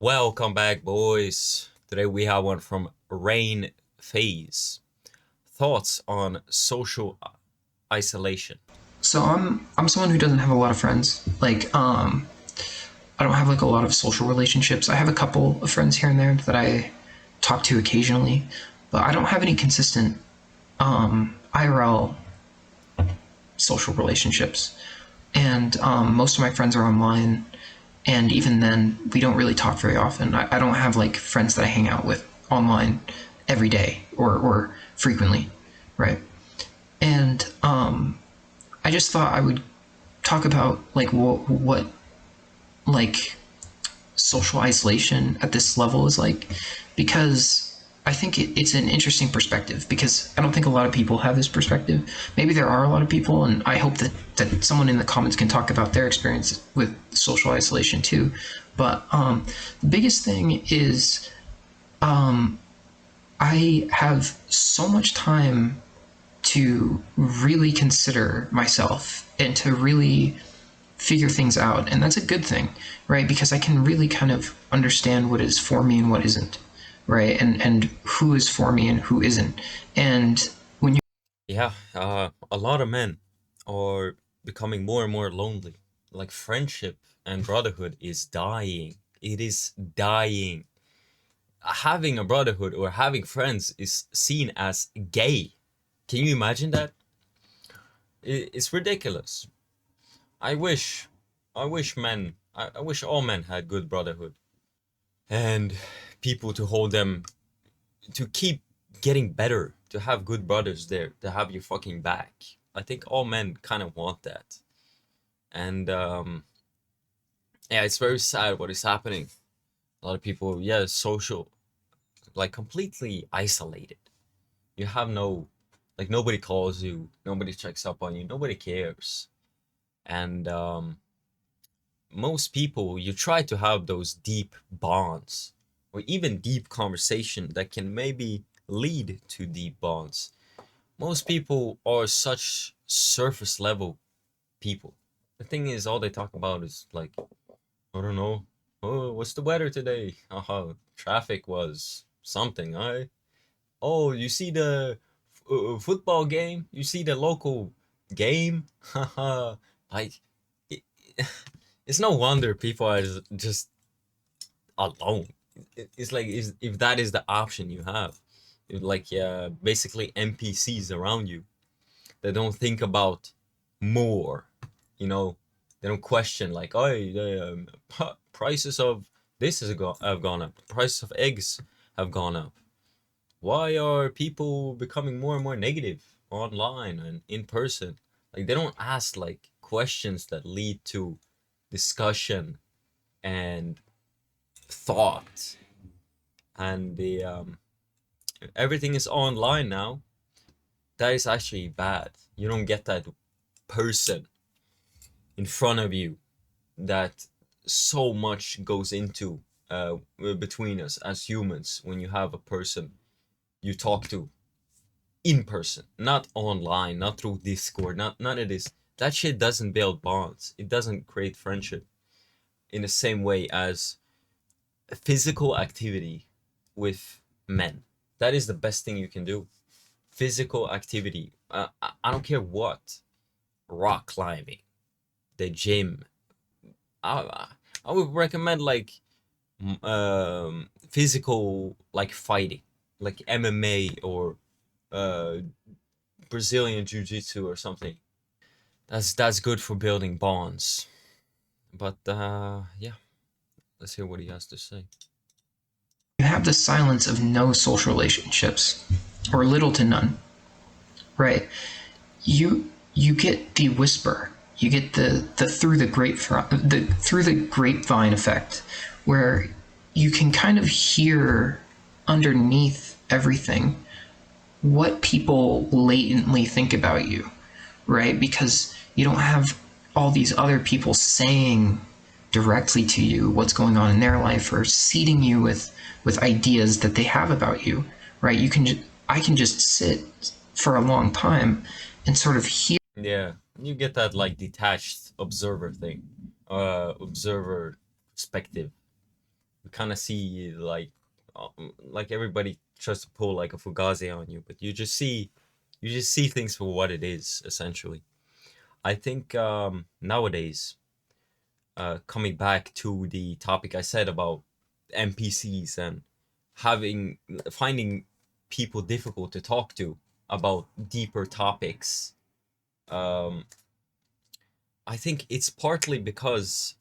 Welcome back, boys. Today we have one from Rainphase. Thoughts on social isolation. So I'm someone who doesn't have a lot of friends. I don't have like a lot of social relationships. I have a couple of friends here and there that I talk to occasionally, but I don't have any consistent IRL social relationships. And most of my friends are online, and even then, we don't really talk very often. I don't have like friends that I hang out with online every day or frequently, right? And I just thought I would talk about like what like social isolation at this level is like, because I think it's an interesting perspective, because I don't think a lot of people have this perspective. Maybe there are a lot of people, and I hope that someone in the comments can talk about their experience with social isolation too. But the biggest thing is I have so much time to really consider myself and to really figure things out. And that's a good thing, right? Because I can really kind of understand what is for me and what isn't, right? And who is for me and who isn't. And when you Yeah, a lot of men are becoming more and more lonely. Like friendship and brotherhood is dying. It is dying. Having a brotherhood or having friends is seen as gay. Can you imagine that? It's ridiculous. I wish, I wish all men had good brotherhood and people to hold them, to keep getting better, to have good brothers there, to have your fucking back. I think all men kind of want that. And yeah, it's very sad what is happening. A lot of people, yeah, social, like completely isolated. You have no, like nobody calls you, nobody checks up on you, nobody cares. And most people, you try to have those deep bonds or even deep conversation that can maybe lead to deep bonds. Most people are such surface level people. The thing is, all they talk about is like, I don't know, oh, what's the weather today? Haha, traffic was something. I Oh, you see the football game? You see the local game? Haha, like it, it's no wonder people are just alone. It's like if that is the option you have, like basically NPCs around you that don't think about more, you know, they don't question like, oh, the prices of this have gone up, the prices of eggs have gone up. Why are people becoming more and more negative online and in person? Like they don't ask like questions that lead to discussion and thought. And the everything is online now. That is actually bad. You don't get that person in front of you that so much goes into between us as humans when you have a person you talk to in person, not online, not through Discord, not none of this. That shit doesn't build bonds. It doesn't create friendship in the same way as physical activity with men. That is the best thing you can do. Physical activity. I don't care what. Rock climbing, the gym. I, I would recommend like physical like fighting, like MMA or uh, Brazilian jiu-jitsu or something. That's good for building bonds. But yeah, let's hear what he has to say. have the silence of no social relationships, or little to none, right? You get the whisper, you get the through the grapevine effect, where you can kind of hear underneath everything what people latently think about you, right? Because you don't have all these other people saying directly to you what's going on in their life or seeding you with ideas that they have about you, right? I can just sit for a long time and sort of hear. Yeah, you get that like detached observer thing, observer perspective. You kind of see like everybody tries to pull like a fugazi on you, but you just see things for what it is essentially. I think nowadays, coming back to the topic I said about NPCs and having finding people difficult to talk to about deeper topics, um, I think it's partly because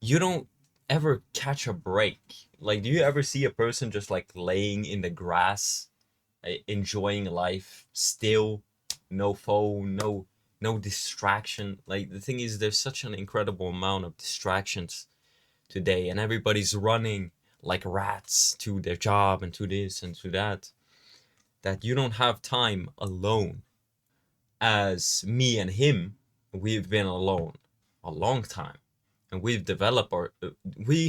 you don't ever catch a break. Like, do you ever see a person just like laying in the grass, enjoying life still, no phone, no distraction? Like, the thing is, there's such an incredible amount of distractions today, and everybody's running like rats to their job and to this and to that, that you don't have time alone. As me and him, we've been alone a long time, and we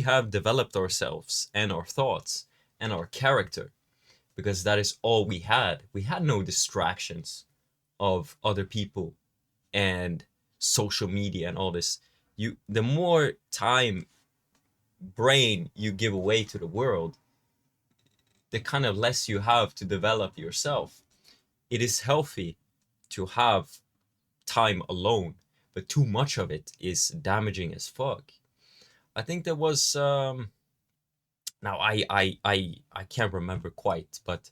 have developed ourselves and our thoughts and our character because that is all we had. We had no distractions of other people and social media and all this. The more time brain you give away to the world, the kind of less you have to develop yourself. It is healthy to have time alone, but too much of it is damaging as fuck. I think there was now I can't remember quite, but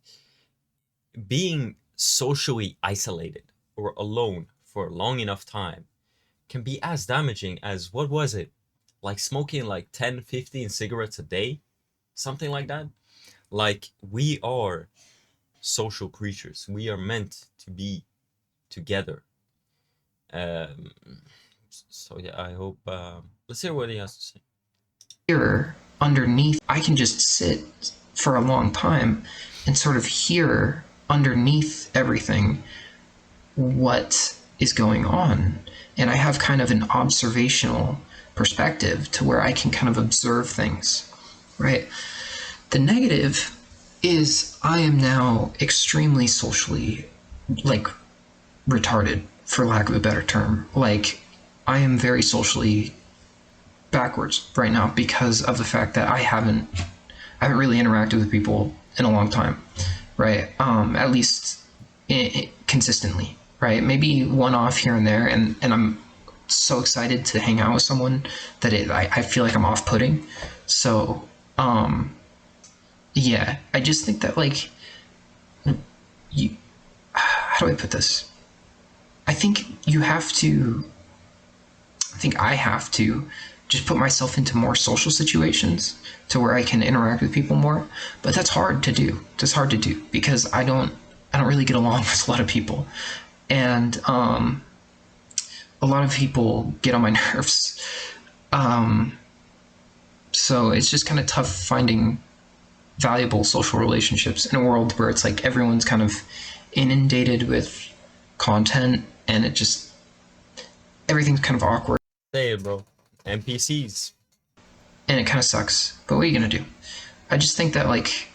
being socially isolated or alone for a long enough time can be as damaging as, what was it? Like smoking like 10, 15 cigarettes a day, something like that. Like, we are social creatures. We are meant to be together. Um, so yeah, I hope. Let's hear what he has to say. Here, underneath, I can just sit for a long time and sort of hear underneath everything what is going on. And I have kind of an observational perspective to where I can kind of observe things, right? The negative is I am now extremely socially, like, retarded, for lack of a better term. Like, I am very socially backwards right now because of the fact that I haven't really interacted with people in a long time, right? At least consistently, right? Maybe one off here and there, and I'm so excited to hang out with someone that I feel like I'm off putting. So, yeah, I just think that, like, you, how do I put this? I think you have to, I think I have to just put myself into more social situations to where I can interact with people more. But that's hard to do. That's hard to do because I don't really get along with a lot of people, and a lot of people get on my nerves. So it's just kind of tough finding valuable social relationships in a world where it's like everyone's kind of inundated with content, and everything's kind of awkward, Say it, bro. NPCs. and it kind of sucks. But what are you gonna do? I just think that, like,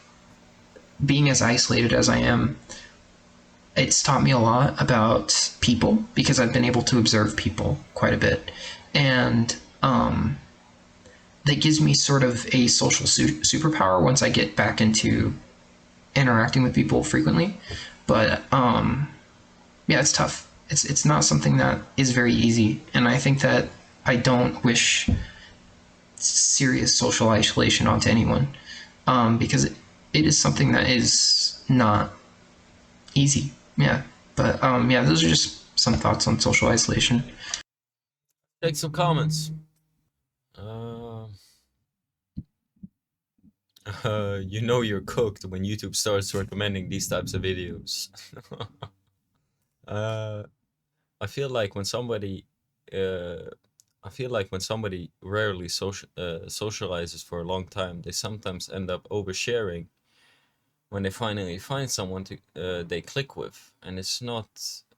being as isolated as I am, it's taught me a lot about people because I've been able to observe people quite a bit, and that gives me sort of a social superpower once I get back into interacting with people frequently. But yeah, it's tough. It's not something that is very easy, and I think that I don't wish serious social isolation onto anyone, because it is something that is not easy. Yeah, but yeah, those are just some thoughts on social isolation. Take some comments. Uh, you're cooked when YouTube starts recommending these types of videos. uh, I feel like when somebody, uh, I feel like when somebody rarely socializes for a long time, they sometimes end up oversharing when they finally find someone they click with, and it's not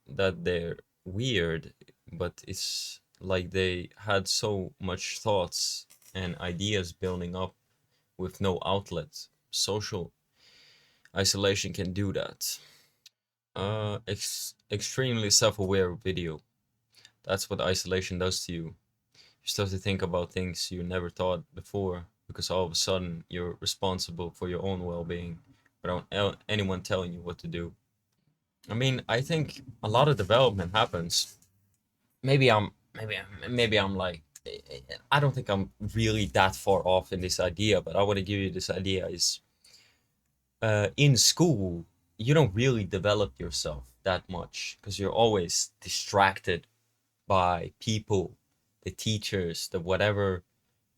that they're weird, but it's like they had so much thoughts and ideas building up with no outlet. Social isolation can do that. Extremely self-aware video. That's what isolation does to you. You start to think about things you never thought before. because all of a sudden you're responsible for your own well-being without anyone telling you what to do. I mean, I think a lot of development happens. Maybe I'm like, I don't think I'm really that far off in this idea, but I want to give you this idea is in school you don't really develop yourself that much because you're always distracted by people, the teachers, the whatever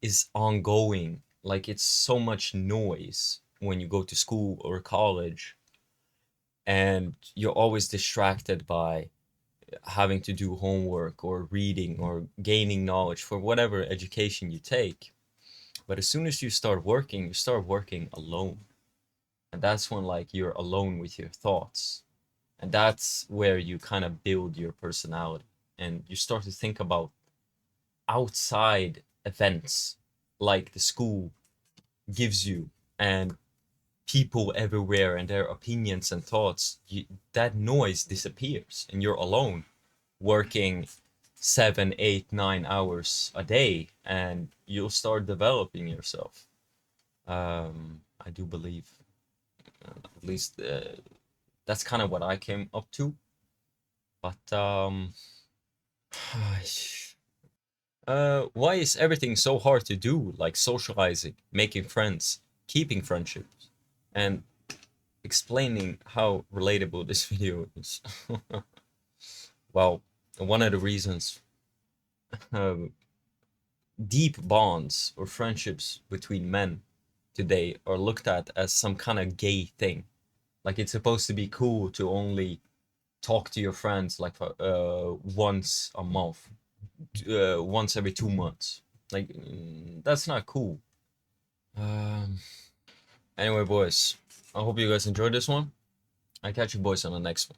is ongoing. Like it's so much noise when you go to school or college, and you're always distracted by having to do homework or reading or gaining knowledge for whatever education you take. But as soon as you start working alone. And that's when like you're alone with your thoughts. And that's where you kind of build your personality. And you start to think about outside events like the school gives you, and people everywhere and their opinions and thoughts. That noise disappears and you're alone working 7, 8, 9 hours a day, and you'll start developing yourself. I do believe, at least that's kind of what I came up to. But why is everything so hard to do? Like socializing, making friends, keeping friendships, and explaining how relatable this video is. Well, one of the reasons um, deep bonds or friendships between men today are looked at as some kind of gay thing. Like it's supposed to be cool to only talk to your friends like once a month, once every 2 months. Like that's not cool. Um, anyway, boys, I hope you guys enjoyed this one. I catch you boys on the next one.